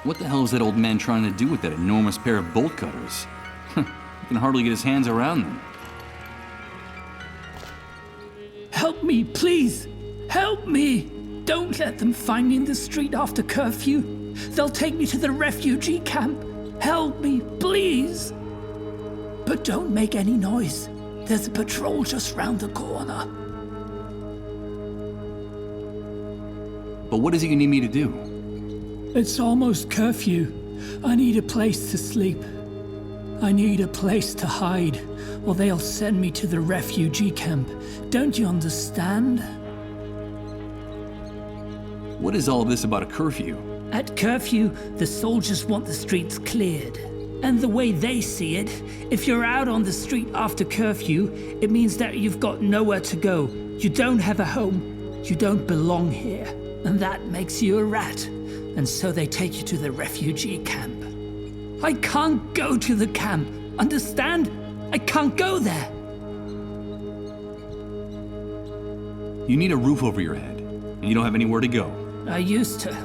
What the hell is that old man trying to do with that enormous pair of bolt cutters? He can hardly get his hands around them. Help me, please! Help me! Don't let them find me in the street after curfew. They'll take me to the refugee camp. Help me, please! But don't make any noise. There's a patrol just round the corner. But what is it you need me to do? It's almost curfew. I need a place to sleep. I need a place to hide, or they'll send me to the refugee camp. Don't you understand? What is all of this about a curfew? At curfew, the soldiers want the streets cleared. And the way they see it, if you're out on the street after curfew, it means that you've got nowhere to go. You don't have a home. You don't belong here. And that makes you a rat. And so they take you to the refugee camp. I can't go to the camp. Understand? I can't go there. You need a roof over your head, and you don't have anywhere to go. I used to,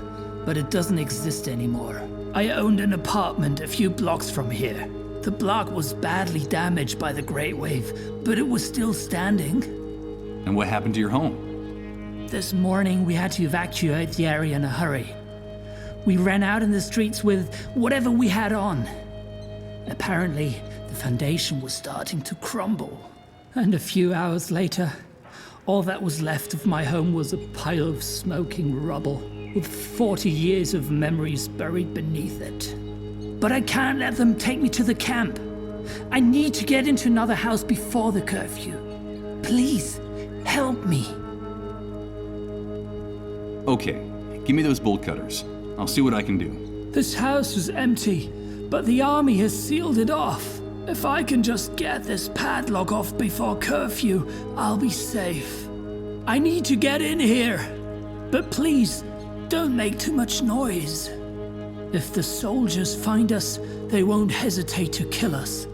but it doesn't exist anymore. I owned an apartment a few blocks from here. The block was badly damaged by the Great Wave, but it was still standing. And what happened to your home? This morning we had to evacuate the area in a hurry. We ran out in the streets with whatever we had on. Apparently, the foundation was starting to crumble. And a few hours later, all that was left of my home was a pile of smoking rubble, with 40 years of memories buried beneath it. But I can't let them take me to the camp. I need to get into another house before the curfew. Please, help me. Okay, give me those bolt cutters. I'll see what I can do. This house was empty, but the army has sealed it off. If I can just get this padlock off before curfew, I'll be safe. I need to get in here. But please, don't make too much noise. If the soldiers find us, they won't hesitate to kill us.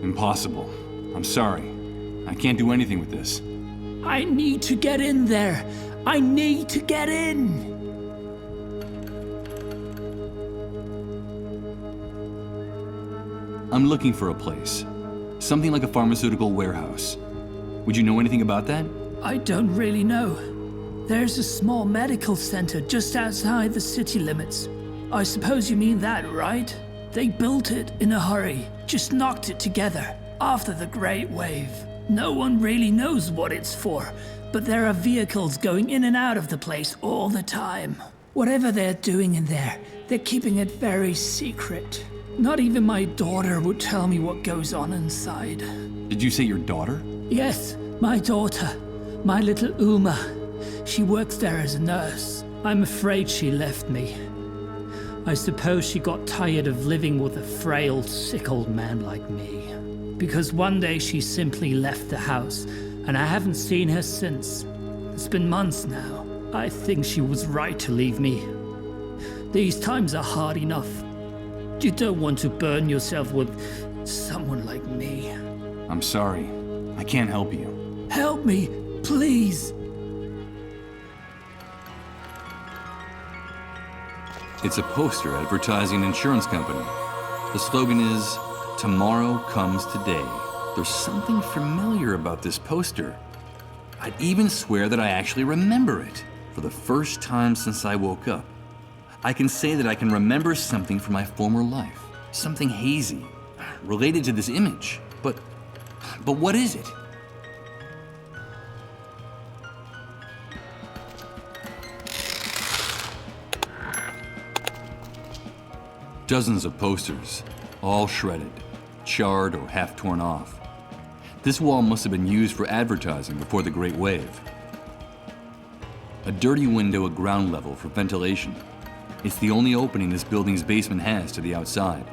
Impossible. I'm sorry. I can't do anything with this. I need to get in there. I need to get in. I'm looking for a place. Something like a pharmaceutical warehouse. Would you know anything about that? I don't really know. There's a small medical center just outside the city limits. I suppose you mean that, right? They built it in a hurry, just knocked it together after the Great Wave. No one really knows what it's for, but there are vehicles going in and out of the place all the time. Whatever they're doing in there, they're keeping it very secret. Not even my daughter would tell me what goes on inside. Did you say your daughter? Yes, my daughter. My little Uma. She works there as a nurse. I'm afraid she left me. I suppose she got tired of living with a frail, sick old man like me. Because one day she simply left the house, and I haven't seen her since. It's been months now. I think she was right to leave me. These times are hard enough. You don't want to burn yourself with someone like me. I'm sorry. I can't help you. Help me, please. It's a poster advertising an insurance company. The slogan is, "Tomorrow comes today." There's something familiar about this poster. I'd even swear that I actually remember it. For the first time since I woke up, I can say that I can remember something from my former life. Something hazy, related to this image. But what is it? Dozens of posters, all shredded, charred or half torn off. This wall must have been used for advertising before the Great Wave. A dirty window at ground level for ventilation. It's the only opening this building's basement has to the outside.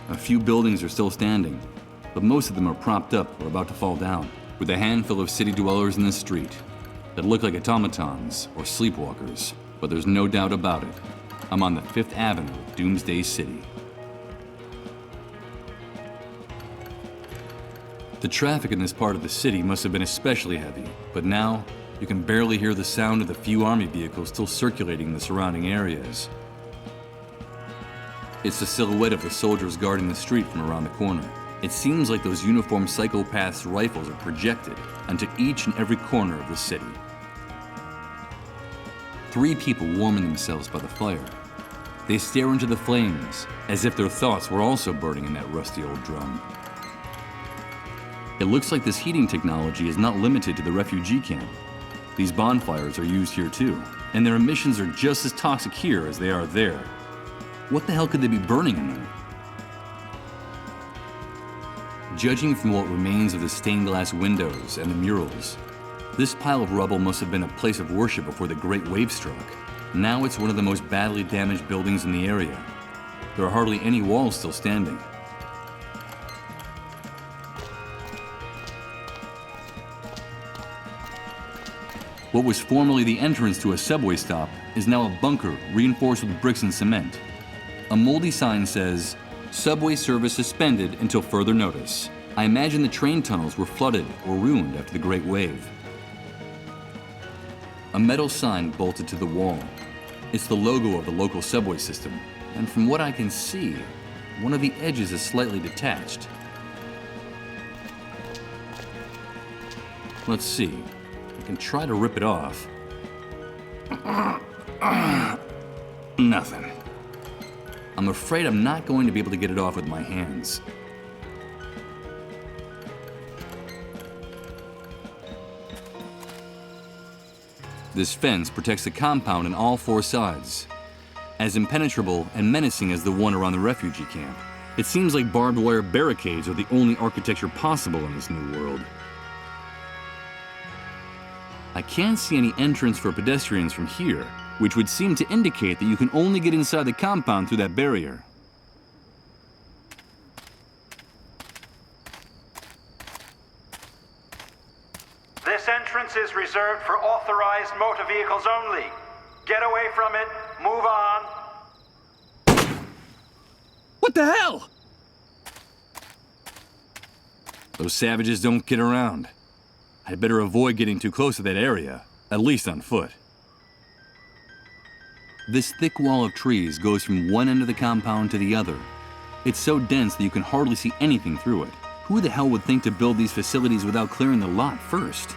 A few buildings are still standing, but most of them are propped up or about to fall down, with a handful of city dwellers in the street that look like automatons or sleepwalkers. But there's no doubt about it. I'm on the 5th Avenue of Doomsday City. The traffic in this part of the city must have been especially heavy, but now you can barely hear the sound of the few army vehicles still circulating in the surrounding areas. It's the silhouette of the soldiers guarding the street from around the corner. It seems like those uniformed psychopaths' rifles are projected onto each and every corner of the city. 3 people warming themselves by the fire. They stare into the flames as if their thoughts were also burning in that rusty old drum. It looks like this heating technology is not limited to the refugee camp. These bonfires are used here too, and their emissions are just as toxic here as they are there. What the hell could they be burning in them? Judging from what remains of the stained glass windows and the murals, this pile of rubble must have been a place of worship before the Great Wave struck. Now it's one of the most badly damaged buildings in the area. There are hardly any walls still standing. What was formerly the entrance to a subway stop is now a bunker reinforced with bricks and cement. A moldy sign says, "Subway service suspended until further notice." I imagine the train tunnels were flooded or ruined after the Great Wave. A metal sign bolted to the wall. It's the logo of the local subway system, and from what I can see, one of the edges is slightly detached. Let's see. I can try to rip it off. Nothing. I'm afraid I'm not going to be able to get it off with my hands. This fence protects the compound on all 4 sides. As impenetrable and menacing as the one around the refugee camp, it seems like barbed wire barricades are the only architecture possible in this new world. I can't see any entrance for pedestrians from here, which would seem to indicate that you can only get inside the compound through that barrier. This entrance is reserved for authorized motor vehicles only. Get away from it, move on. What the hell? Those savages don't get around. I'd better avoid getting too close to that area, at least on foot. This thick wall of trees goes from one end of the compound to the other. It's so dense that you can hardly see anything through it. Who the hell would think to build these facilities without clearing the lot first?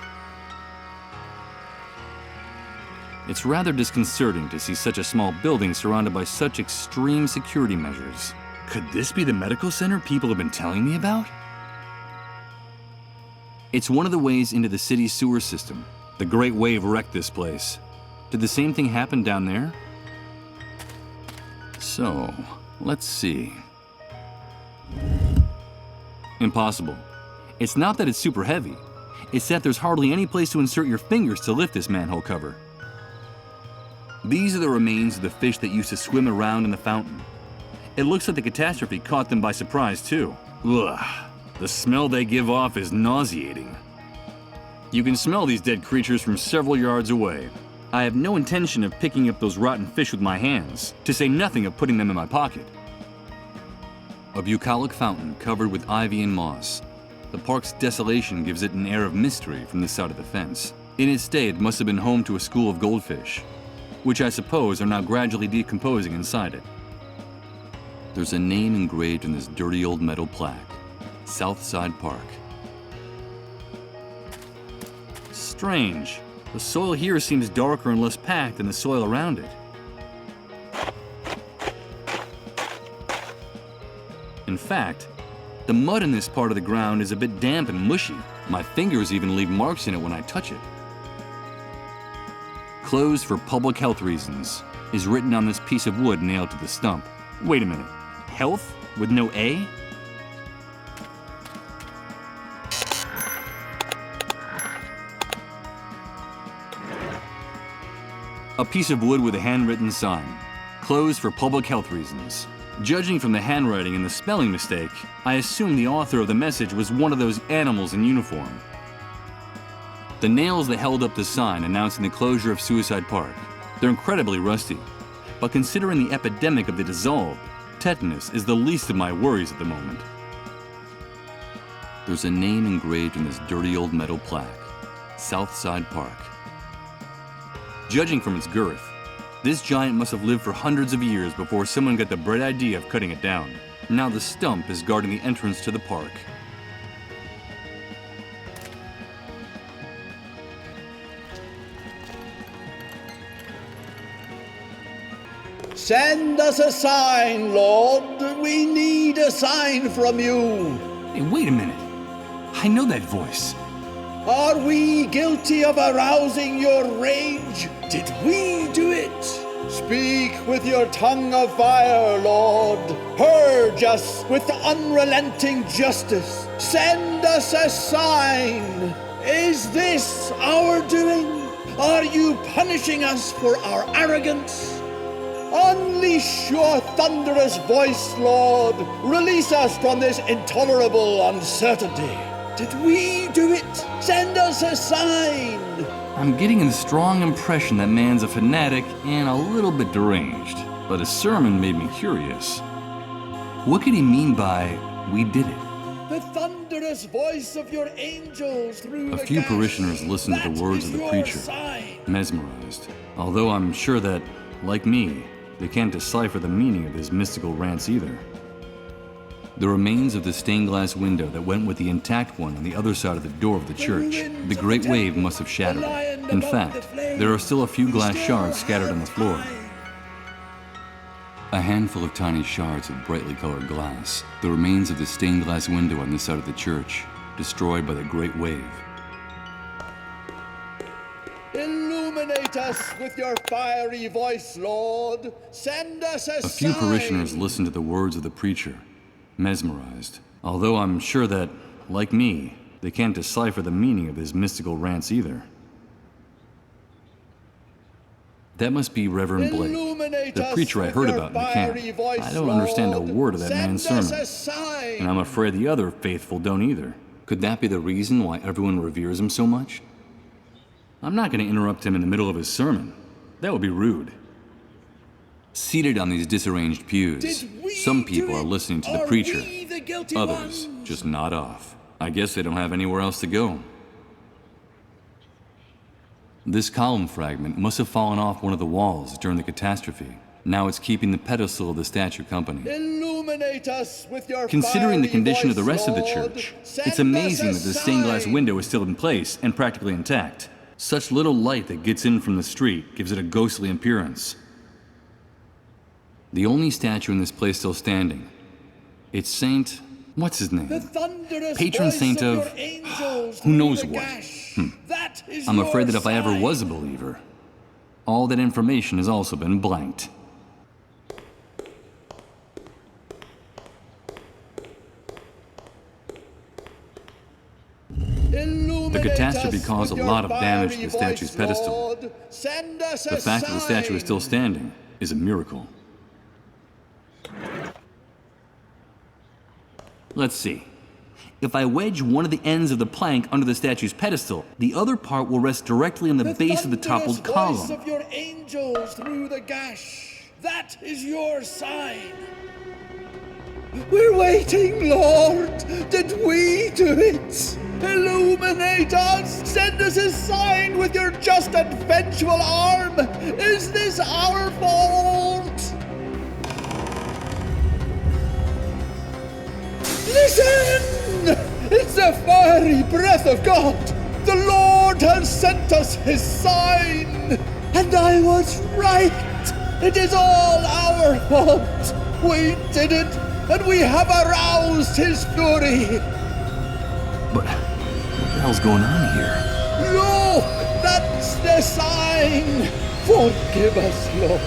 It's rather disconcerting to see such a small building surrounded by such extreme security measures. Could this be the medical center people have been telling me about? It's one of the ways into the city's sewer system. The Great Wave wrecked this place. Did the same thing happen down there? So, let's see. Impossible. It's not that it's super heavy. It's that there's hardly any place to insert your fingers to lift this manhole cover. These are the remains of the fish that used to swim around in the fountain. It looks like the catastrophe caught them by surprise, too. Ugh. The smell they give off is nauseating. You can smell these dead creatures from several yards away. I have no intention of picking up those rotten fish with my hands, to say nothing of putting them in my pocket. A bucolic fountain covered with ivy and moss. The park's desolation gives it an air of mystery from this side of the fence. In its day, it must have been home to a school of goldfish, which I suppose are now gradually decomposing inside it. There's a name engraved in this dirty old metal plaque. Southside Park. Strange. The soil here seems darker and less packed than the soil around it. In fact, the mud in this part of the ground is a bit damp and mushy. My fingers even leave marks in it when I touch it. Closed for public health reasons is written on this piece of wood nailed to the stump. Wait a minute. Health with no A? A piece of wood with a handwritten sign. Closed for public health reasons. Judging from the handwriting and the spelling mistake, I assume the author of the message was one of those animals in uniform. The nails that held up the sign announcing the closure of Suicide Park. They're incredibly rusty, but considering the epidemic of the dissolved, tetanus is the least of my worries at the moment. there's a name engraved in this dirty old metal plaque, Southside Park. Judging from its girth, this giant must have lived for hundreds of years before someone got the bright idea of cutting it down. Now the stump is guarding the entrance to the park. Send us a sign, Lord. We need a sign from you. Hey, wait a minute. I know that voice. Are we guilty of arousing your rage? Did we do it? Speak with your tongue of fire, Lord. Purge us with unrelenting justice. Send us a sign. Is this our doing? Are you punishing us for our arrogance? Unleash your thunderous voice, Lord. Release us from this intolerable uncertainty. Did we do it? Send us a sign. I'm getting a strong impression that man's a fanatic and a little bit deranged, but his sermon made me curious. What could he mean by, "we did it"? The thunderous voice of your angels through A the few gash. parishioners listened to the words of the That is preacher, your sign. mesmerized. Although I'm sure that, like me, they can't decipher the meaning of his mystical rants either. The remains of the stained glass window that went with the intact one on the other side of the door of the church, the great wave must have shattered it. In fact, there are still a few glass shards scattered on the floor. A handful of tiny shards of brightly colored glass, the remains of the stained glass window on this side of the church, destroyed by the great wave. Illuminate us with your fiery voice, Lord. Send us a A few sign. parishioners listened to the words of the preacher, mesmerized. Although I'm sure that, like me, they can't decipher the meaning of his mystical rants either. That must be Reverend Blake, Illuminate the us preacher I with heard your about in the fiery camp. voice, I don't understand a Lord. word of that man's Send us sermon, a sign. and I'm afraid the other faithful don't either. Could that be the reason why everyone reveres him so much? I'm not going to interrupt him in the middle of his sermon. That would be rude. Seated on these disarranged pews, Did we some do people are it? listening to the Are preacher. we the guilty Others ones? just nod off. I guess they don't have anywhere else to go. This column fragment must have fallen off one of the walls during the catastrophe. Now it's keeping the pedestal of the statue company. Illuminate us with your Considering the fiery condition of the voice, rest of the Lord. church, Send it's amazing us that a the stained glass sign. window is still in place and practically intact. Such little light that gets in from the street gives it a ghostly appearance. The only statue in this place still standing. It's Saint... what's his name? The thunderous Patron voice saint of of... your angels who knows through the what. gash. That is I'm your afraid that if I ever sign. was a believer, all that information has also been blanked. Illuminate The catastrophe us caused with a your lot of damage to fiery the statue's voice, pedestal. Lord. Send us The a fact that the statue is sign. still standing is a miracle. Let's see. If I wedge one of the ends of the plank under the statue's pedestal, the other part will rest directly on the base of the thunderous toppled voice column. of your angels through the gash. That is your sign. We're waiting, Lord. Did we do it? Illuminate us. Send us a sign with your just and vengeful arm. Is this our fault? Listen! It's the fiery breath of God. The Lord has sent us his sign. And I was right. It is all our fault. We did it, and we have aroused his fury. But what the hell's going on here? Look, that's the sign. Forgive us, Lord.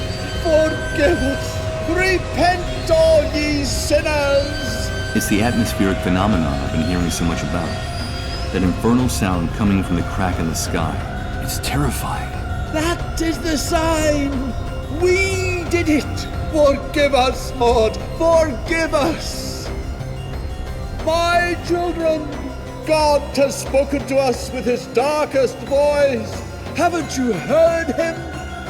Forgive us. Repent, all ye sinners. It's the atmospheric phenomenon I've been hearing so much about. That infernal sound coming from the crack in the sky. It's terrifying. That is the sign. We did it. Forgive us, Lord. Forgive us. My children, God has spoken to us with his darkest voice. Haven't you heard him?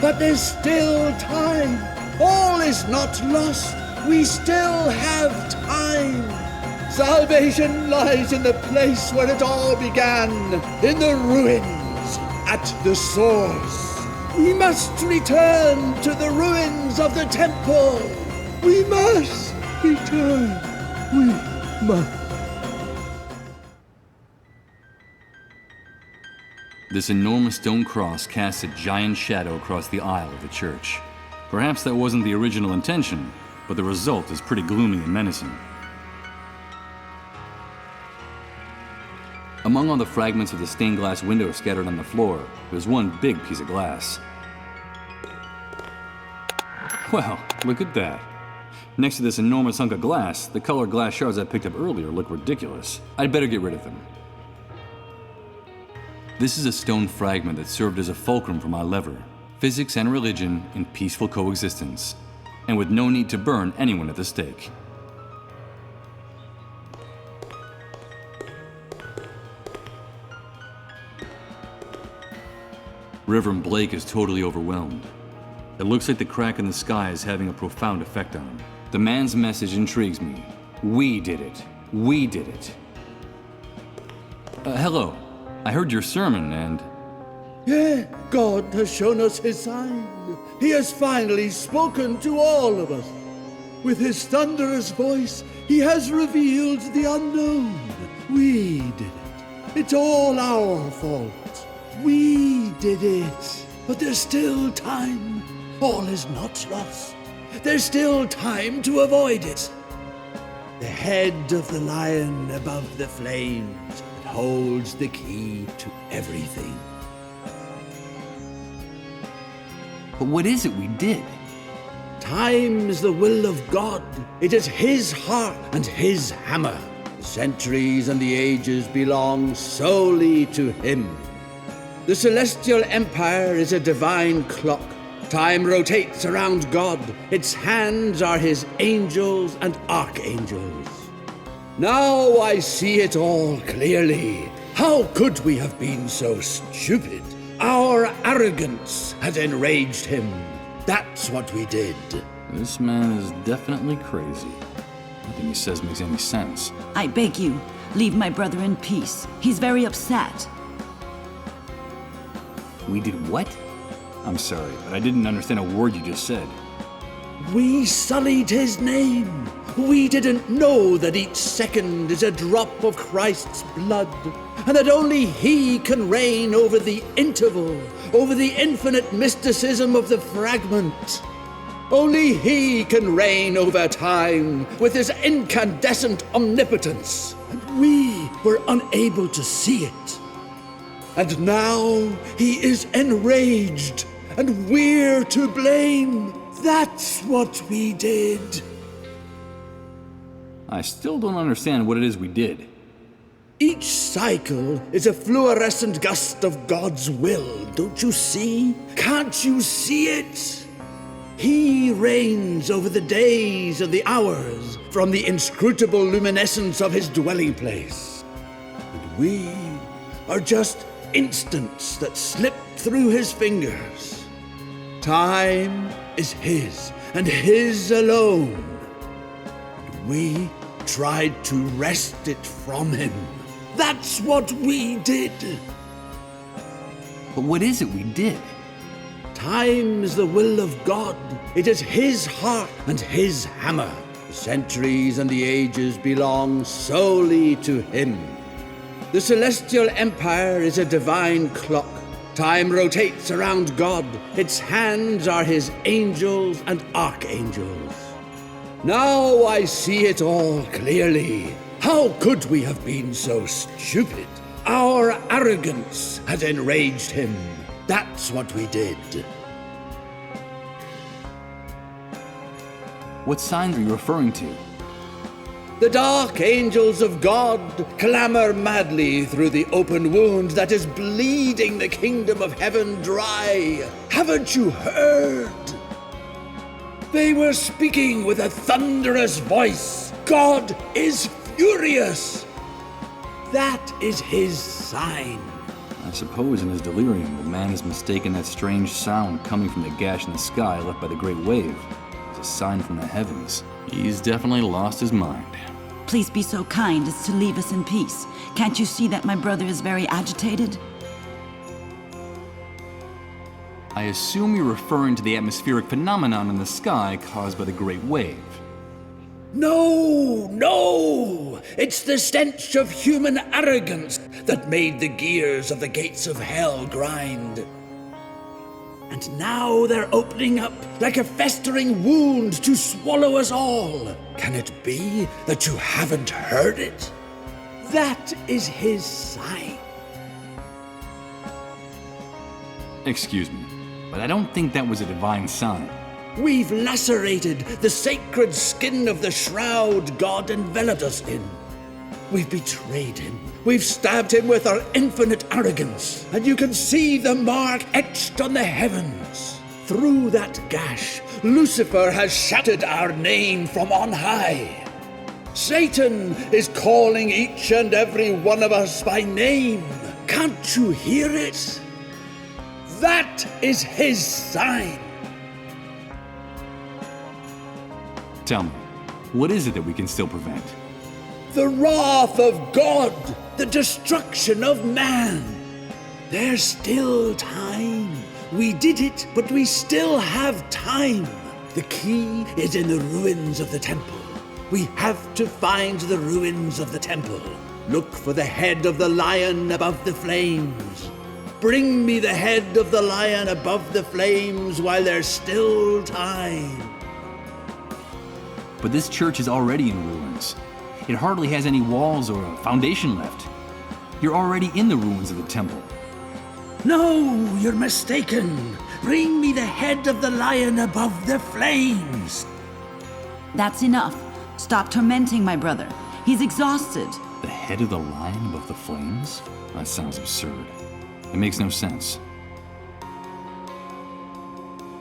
But there's still time. All is not lost. We still have time. Salvation lies in the place where it all began, in the ruins, at the source. We must return to the ruins of the temple. We must return. We must. This enormous stone cross casts a giant shadow across the aisle of the church. Perhaps that wasn't the original intention, but the result is pretty gloomy and menacing. Among all the fragments of the stained glass window scattered on the floor, there's one big piece of glass. Well, look at that. Next to this enormous hunk of glass, the colored glass shards I picked up earlier look ridiculous. I'd better get rid of them. This is a stone fragment that served as a fulcrum for my lever. Physics and religion in peaceful coexistence, and with no need to burn anyone at the stake. Reverend Blake is totally overwhelmed. It looks like the crack in the sky is having a profound effect on him. The man's message intrigues me. We did it. We did it. Hello. I heard your sermon and... Yeah, God has shown us his sign. He has finally spoken to all of us. With his thunderous voice, he has revealed the unknown. We did it. It's all our fault. We did it. But there's still time. All is not lost. There's still time to avoid it. The head of the lion above the flames that holds the key to everything. But what is it we did? Time's the will of God. It is his heart and his hammer. The centuries and the ages belong solely to him. The celestial empire is a divine clock. Time rotates around God. Its hands are his angels and archangels. Now I see it all clearly. How could we have been so stupid? Our arrogance had enraged him. That's what we did. This man is definitely crazy. Nothing he says makes any sense. I beg you, leave my brother in peace. He's very upset. We did what? I'm sorry, but I didn't understand a word you just said. We sullied his name. We didn't know that each second is a drop of Christ's blood, and that only he can reign over the interval, over the infinite mysticism of the fragment. Only he can reign over time with his incandescent omnipotence, and we were unable to see it. And now he is enraged, and we're to blame. That's what we did. I still don't understand what it is we did. Each cycle is a fluorescent gust of God's will, don't you see? Can't you see it? He reigns over the days and the hours from the inscrutable luminescence of his dwelling place. And we are just instants that slip through his fingers. Time is his, and his alone. And we tried to wrest it from him. That's what we did. But what is it we did? Time's the will of God. It is his heart and his hammer. The centuries and the ages belong solely to him. The celestial empire is a divine clock. Time rotates around God. Its hands are his angels and archangels. Now I see it all clearly. How could we have been so stupid? Our arrogance had enraged him. That's what we did. What signs are you referring to? The dark angels of God clamor madly through the open wound that is bleeding the kingdom of heaven dry. Haven't you heard? They were speaking with a thunderous voice. God is furious. That is his sign. I suppose in his delirium, the man has mistaken that strange sound coming from the gash in the sky left by the great wave as a sign from the heavens. He's definitely lost his mind. please be so kind as to leave us in peace. Can't you see that my brother is very agitated? I assume you're referring to the atmospheric phenomenon in the sky caused by the Great Wave. No, no! It's the stench of human arrogance that made the gears of the gates of hell grind. And now they're opening up like a festering wound to swallow us all. Can it be that you haven't heard it? That is his sign. Excuse me, but I don't think that was a divine sign. We've lacerated the sacred skin of the shroud God enveloped us in. We've betrayed him. We've stabbed him with our infinite arrogance. And you can see the mark etched on the heavens. Through that gash, Lucifer has shouted our name from on high. Satan is calling each and every one of us by name. Can't you hear it? That is his sign. Tell me, what is it that we can still prevent? The wrath of God, the destruction of man. There's still time. We did it, but we still have time. The key is in the ruins of the temple. We have to find the ruins of the temple. Look for the head of the lion above the flames. Bring me the head of the lion above the flames while there's still time. But this church is already in ruins. It hardly has any walls or a foundation left. You're already in the ruins of the temple. No, you're mistaken. Bring me the head of the lion above the flames. That's enough. Stop tormenting my brother. He's exhausted. The head of the lion above the flames? That sounds absurd. It makes no sense.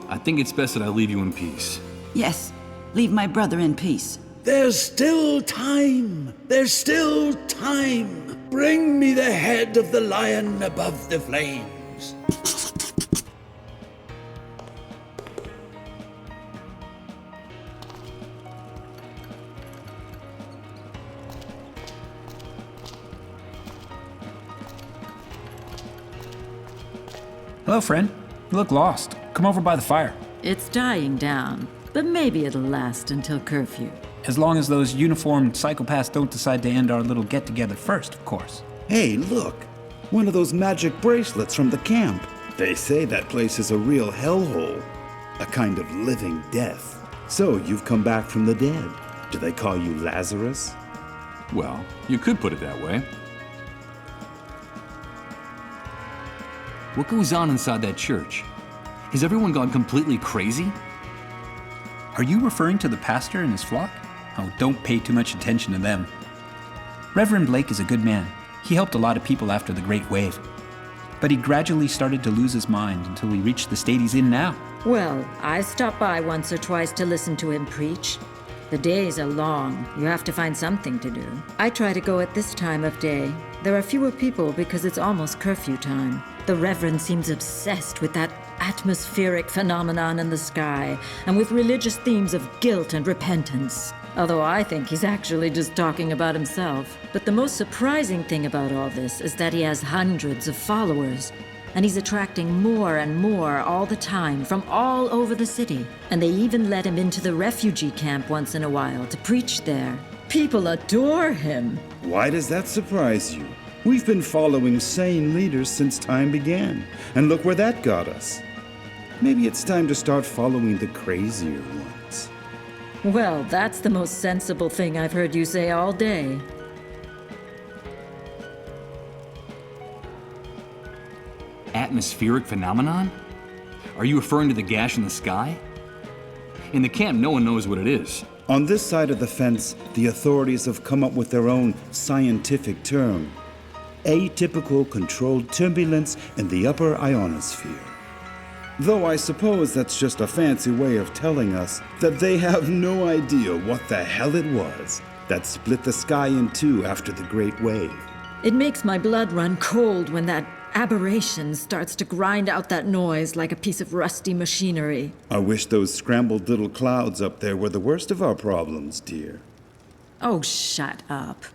I think it's best that I leave you in peace. Yes, leave my brother in peace. There's still time. There's still time. Bring me the head of the lion above the flames. Hello, friend. You look lost. Come over by the fire. It's dying down, but maybe it'll last until curfew. As long as those uniformed psychopaths don't decide to end our little get-together first, of course. Hey, look! One of those magic bracelets from the camp. They say that place is a real hellhole. A kind of living death. So, you've come back from the dead. Do they call you Lazarus? Well, you could put it that way. What goes on inside that church? Has everyone gone completely crazy? Are you referring to the pastor and his flock? Oh, don't pay too much attention to them. Reverend Blake is a good man. He helped a lot of people after the Great Wave. But he gradually started to lose his mind until he reached the state he's in now. Well, I stopped by once or twice to listen to him preach. The days are long. You have to find something to do. I try to go at this time of day. There are fewer people because it's almost curfew time. The Reverend seems obsessed with that atmospheric phenomenon in the sky and with religious themes of guilt and repentance. Although I think he's actually just talking about himself. But the most surprising thing about all this is that he has hundreds of followers. And he's attracting more and more all the time from all over the city. And they even let him into the refugee camp once in a while to preach there. People adore him. Why does that surprise you? We've been following sane leaders since time began, and look where that got us. Maybe it's time to start following the crazier ones. Well, that's the most sensible thing I've heard you say all day. Atmospheric phenomenon? Are you referring to the gash in the sky? In the camp, no one knows what it is. On this side of the fence, the authorities have come up with their own scientific term. Atypical controlled turbulence in the upper ionosphere. Though I suppose that's just a fancy way of telling us that they have no idea what the hell it was that split the sky in two after the Great Wave. It makes my blood run cold when that aberration starts to grind out that noise like a piece of rusty machinery. I wish those scrambled little clouds up there were the worst of our problems, dear. Oh, shut up.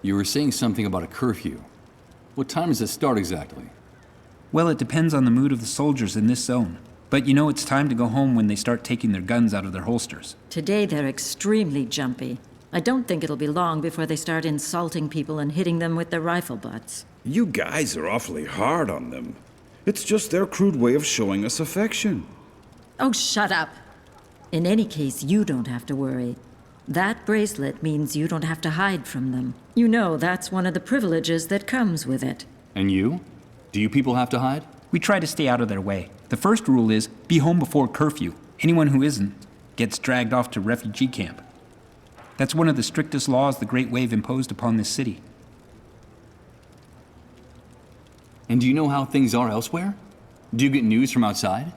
You were saying something about a curfew. What time does it start exactly? Well, it depends on the mood of the soldiers in this zone. But you know it's time to go home when they start taking their guns out of their holsters. Today they're extremely jumpy. I don't think it'll be long before they start insulting people and hitting them with their rifle butts. You guys are awfully hard on them. It's just their crude way of showing us affection. Oh, shut up. In any case, you don't have to worry. That bracelet means you don't have to hide from them. You know, that's one of the privileges that comes with it. And you? Do you people have to hide? We try to stay out of their way. The first rule is, be home before curfew. Anyone who isn't gets dragged off to refugee camp. That's one of the strictest laws the Great Wave imposed upon this city. And do you know how things are elsewhere? Do you get news from outside?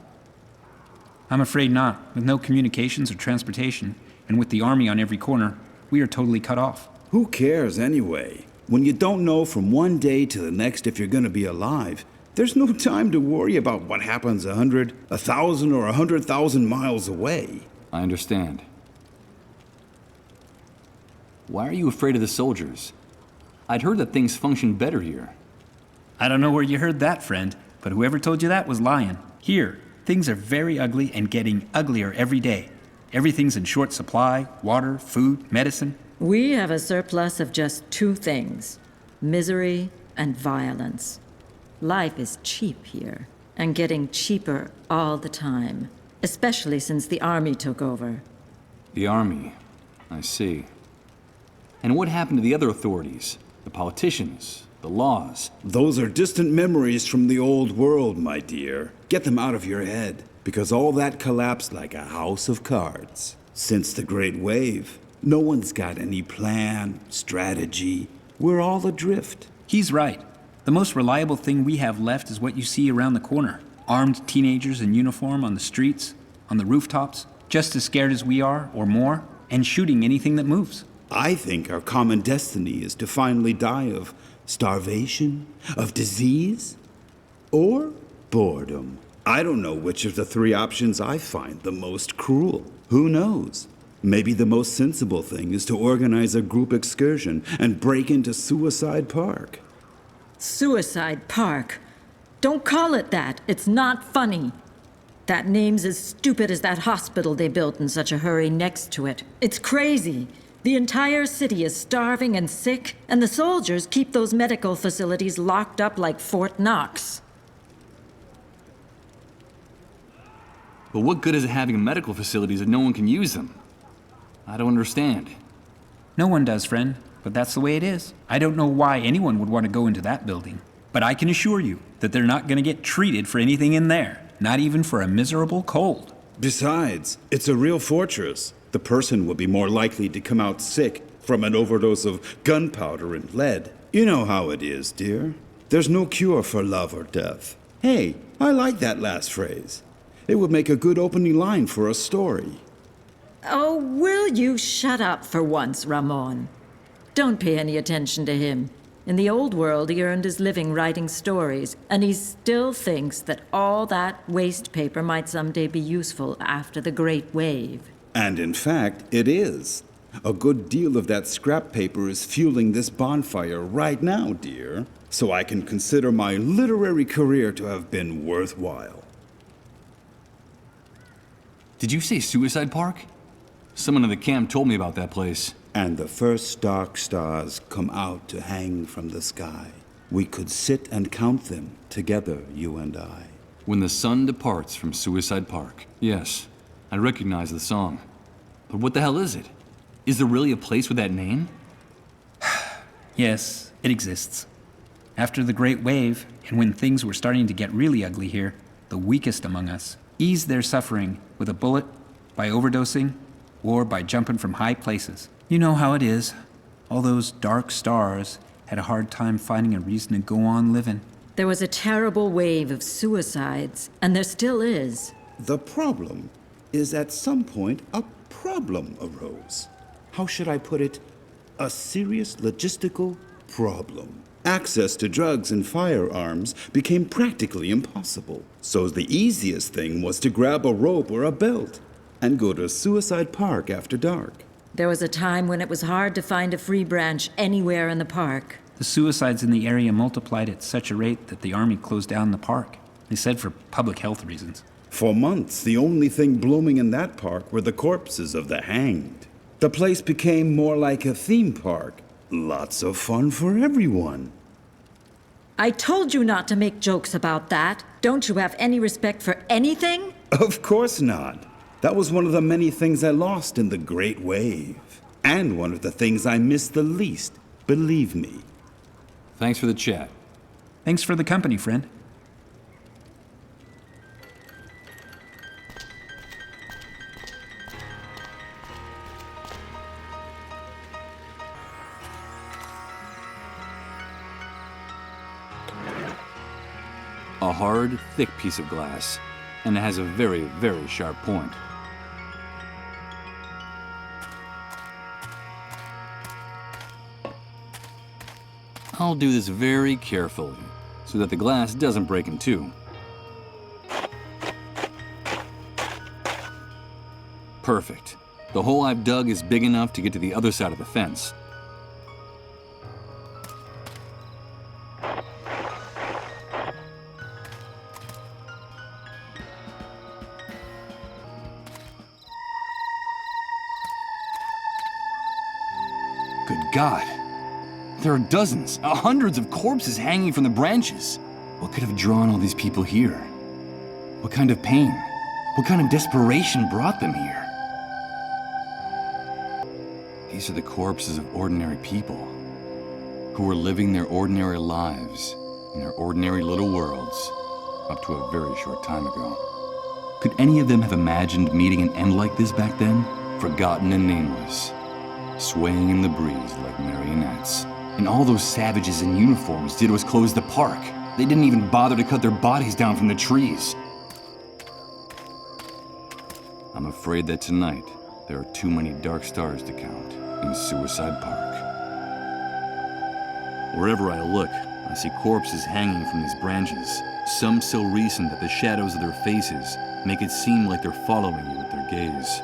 I'm afraid not. With no communications or transportation, and with the army on every corner, we are totally cut off. Who cares anyway? When you don't know from one day to the next if you're gonna be alive, there's no time to worry about what happens 100, 1,000, or 100,000 miles away. I understand. Why are you afraid of the soldiers? I'd heard that things function better here. I don't know where you heard that, friend, but whoever told you that was lying. Here, things are very ugly and getting uglier every day. Everything's in short supply: water, food, medicine. We have a surplus of just two things: misery and violence. Life is cheap here, and getting cheaper all the time, especially since the army took over. The army. I see. And what happened to the other authorities? The politicians? The laws? Those are distant memories from the old world, my dear. Get them out of your head, because all that collapsed like a house of cards. Since the Great Wave, no one's got any plan, strategy. We're all adrift. He's right. The most reliable thing we have left is what you see around the corner. Armed teenagers in uniform on the streets, on the rooftops, just as scared as we are, or more, and shooting anything that moves. I think our common destiny is to finally die of starvation, of disease, or boredom. I don't know which of the three options I find the most cruel. Who knows? Maybe the most sensible thing is to organize a group excursion and break into Suicide Park. Suicide Park. Don't call it that. It's not funny. That name's as stupid as that hospital they built in such a hurry next to it. It's crazy. The entire city is starving and sick, and the soldiers keep those medical facilities locked up like Fort Knox. But what good is it having medical facilities if no one can use them? I don't understand. No one does, friend, but that's the way it is. I don't know why anyone would want to go into that building, but I can assure you that they're not going to get treated for anything in there, not even for a miserable cold. Besides, it's a real fortress. The person will be more likely to come out sick from an overdose of gunpowder and lead. You know how it is, dear. There's no cure for love or death. Hey, I like that last phrase. It would make a good opening line for a story. Oh, will you shut up for once, Ramon? Don't pay any attention to him. In the old world, he earned his living writing stories, and he still thinks that all that waste paper might someday be useful after the Great Wave. And in fact, it is. A good deal of that scrap paper is fueling this bonfire right now, dear. So I can consider my literary career to have been worthwhile. Did you say Suicide Park? Someone in the camp told me about that place. And the first dark stars come out to hang from the sky. We could sit and count them together, you and I. When the sun departs from Suicide Park. Yes, I recognize the song. But what the hell is it? Is there really a place with that name? Yes, it exists. After the Great Wave, and when things were starting to get really ugly here, the weakest among us eased their suffering with a bullet, by overdosing, or by jumping from high places. You know how it is. All those dark stars had a hard time finding a reason to go on living. There was a terrible wave of suicides, and there still is. The problem is at some point a problem arose. How should I put it? A serious logistical problem. Access to drugs and firearms became practically impossible. So the easiest thing was to grab a rope or a belt. and go to Suicide Park after dark. There was a time when it was hard to find a free branch anywhere in the park. The suicides in the area multiplied at such a rate that the army closed down the park. They said for public health reasons. For months, the only thing blooming in that park were the corpses of the hanged. The place became more like a theme park. Lots of fun for everyone. I told you not to make jokes about that. Don't you have any respect for anything? Of course not. That was one of the many things I lost in the Great Wave. And one of the things I missed the least, believe me. Thanks for the chat. Thanks for the company, friend. A hard, thick piece of glass, and it has a very, very sharp point. I'll do this very carefully, so that the glass doesn't break in two. Perfect. The hole I've dug is big enough to get to the other side of the fence. Good God. There are dozens, hundreds of corpses hanging from the branches. What could have drawn all these people here? What kind of pain? What kind of desperation brought them here? These are the corpses of ordinary people who were living their ordinary lives in their ordinary little worlds up to a very short time ago. Could any of them have imagined meeting an end like this back then? Forgotten and nameless, swaying in the breeze like marionettes. And all those savages in uniforms did was close the park. They didn't even bother to cut their bodies down from the trees. I'm afraid that tonight, there are too many dark stars to count in Suicide Park. Wherever I look, I see corpses hanging from these branches, some so recent that the shadows of their faces make it seem like they're following you with their gaze.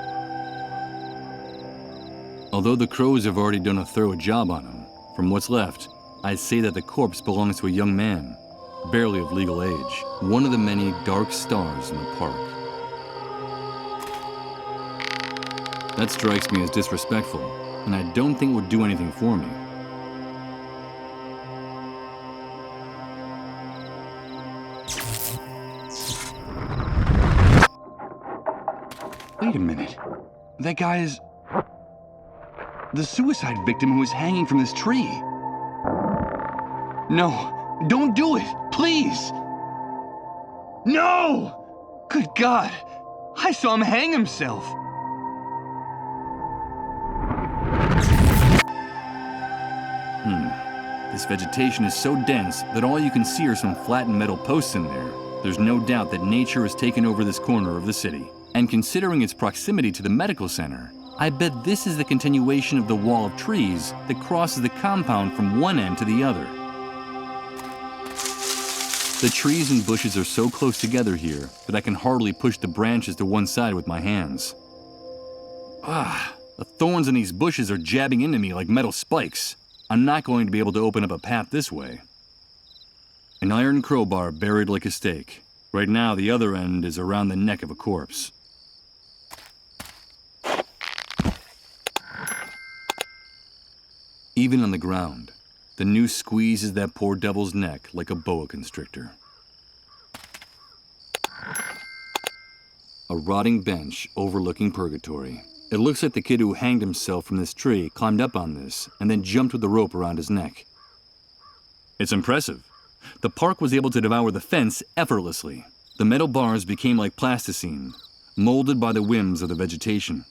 Although the crows have already done a thorough job on him, from what's left, I'd say that the corpse belongs to a young man, barely of legal age, one of the many dark stars in the park. That strikes me as disrespectful, and I don't think it would do anything for me. Wait a minute. That guy is the suicide victim who was hanging from this tree. No, don't do it, please. No! Good God, I saw him hang himself. This vegetation is so dense that all you can see are some flattened metal posts in there. There's no doubt that nature has taken over this corner of the city. And considering its proximity to the medical center, I bet this is the continuation of the wall of trees that crosses the compound from one end to the other. The trees and bushes are so close together here that I can hardly push the branches to one side with my hands. The thorns in these bushes are jabbing into me like metal spikes. I'm not going to be able to open up a path this way. An iron crowbar buried like a stake. Right now, the other end is around the neck of a corpse. Even on the ground, the noose squeezes that poor devil's neck like a boa constrictor. A rotting bench overlooking purgatory. It looks like the kid who hanged himself from this tree climbed up on this and then jumped with the rope around his neck. It's impressive. The park was able to devour the fence effortlessly. The metal bars became like plasticine, molded by the whims of the vegetation.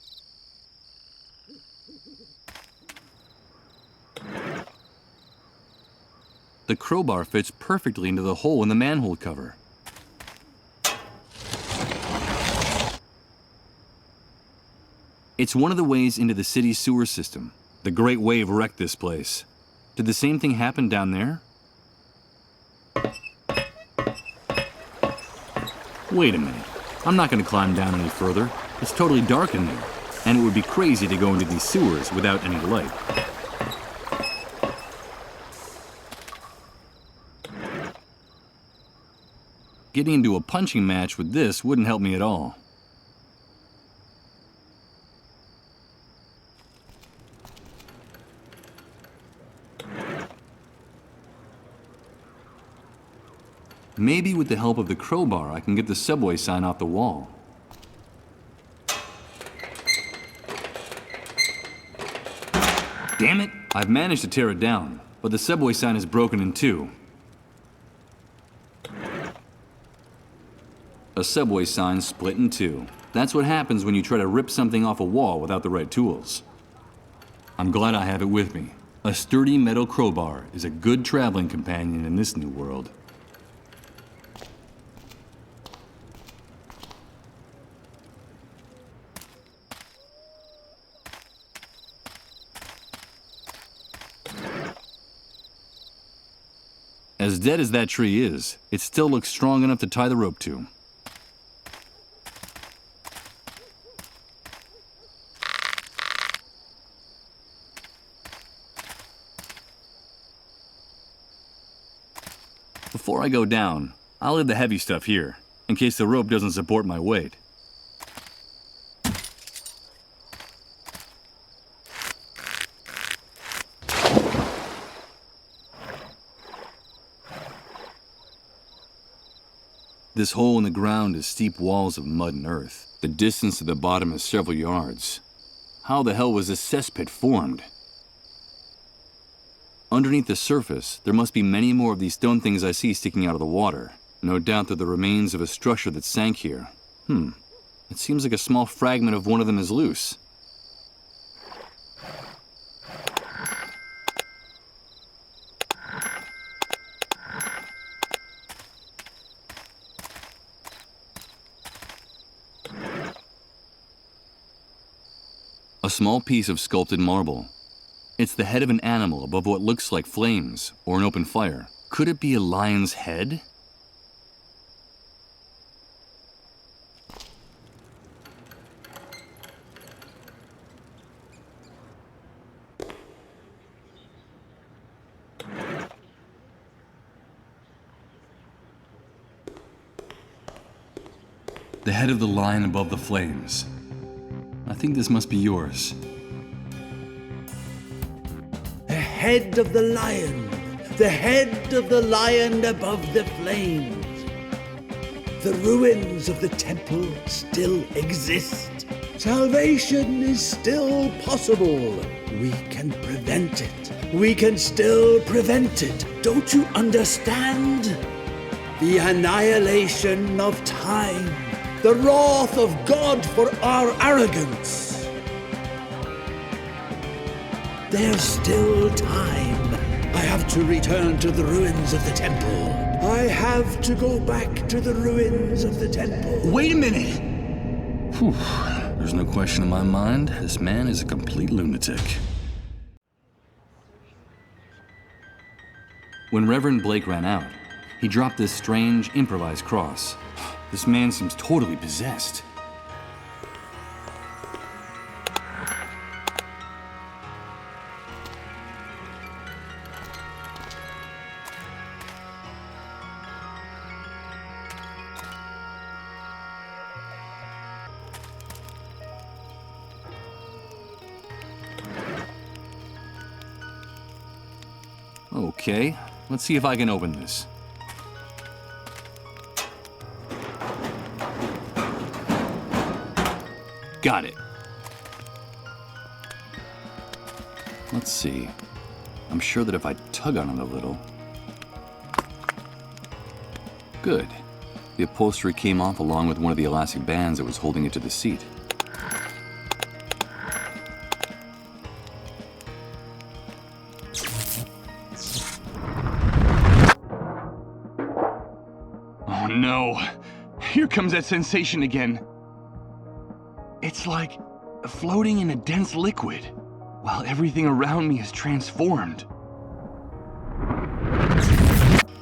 The crowbar fits perfectly into the hole in the manhole cover. It's one of the ways into the city's sewer system. The Great Wave wrecked this place. Did the same thing happen down there? Wait a minute. I'm not going to climb down any further. It's totally dark in there, and it would be crazy to go into these sewers without any light. Getting into a punching match with this wouldn't help me at all. Maybe with the help of the crowbar, I can get the subway sign off the wall. Damn it! I've managed to tear it down, but the subway sign is broken in two. A subway sign split in two. That's what happens when you try to rip something off a wall without the right tools. I'm glad I have it with me. A sturdy metal crowbar is a good traveling companion in this new world. As dead as that tree is, it still looks strong enough to tie the rope to. Before I go down, I'll leave the heavy stuff here, in case the rope doesn't support my weight. This hole in the ground is steep walls of mud and earth. The distance to the bottom is several yards. How the hell was this cesspit formed? Underneath the surface, there must be many more of these stone things I see sticking out of the water. No doubt they're the remains of a structure that sank here. It seems like a small fragment of one of them is loose. A small piece of sculpted marble. It's the head of an animal above what looks like flames or an open fire. Could it be a lion's head? The head of the lion above the flames. I think this must be yours. The head of the lion. The head of the lion above the flames. The ruins of the temple still exist. Salvation is still possible. We can prevent it. We can still prevent it. Don't you understand? The annihilation of time. The wrath of God for our arrogance. There's still time. I have to return to the ruins of the temple. I have to go back to the ruins of the temple. Wait a minute! Whew. There's no question in my mind. This man is a complete lunatic. When Reverend Blake ran out, he dropped this strange, improvised cross. This man seems totally possessed. Okay, let's see if I can open this. Got it. Let's see. I'm sure that if I tug on it a little... Good. The upholstery came off along with one of the elastic bands that was holding it to the seat. Oh no! Here comes that sensation again. It's like floating in a dense liquid, while everything around me is transformed.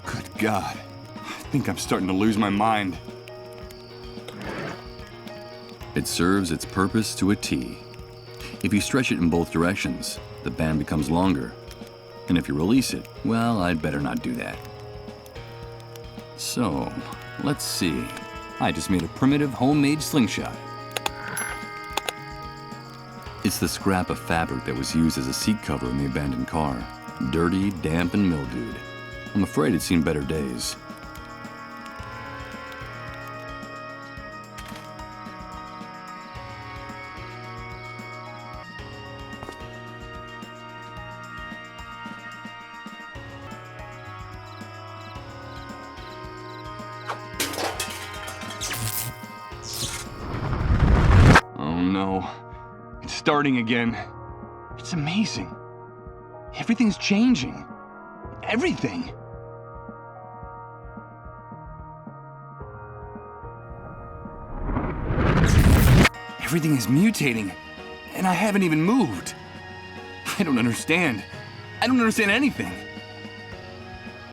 Good God, I think I'm starting to lose my mind. It serves its purpose to a T. If you stretch it in both directions, the band becomes longer. And if you release it, well, I'd better not do that. So, let's see. I just made a primitive homemade slingshot. It's the scrap of fabric that was used as a seat cover in the abandoned car. Dirty, damp, and mildewed. I'm afraid it's seen better days. No. It's starting again. It's amazing. Everything's changing. Everything. Everything is mutating, and I haven't even moved. I don't understand. I don't understand anything.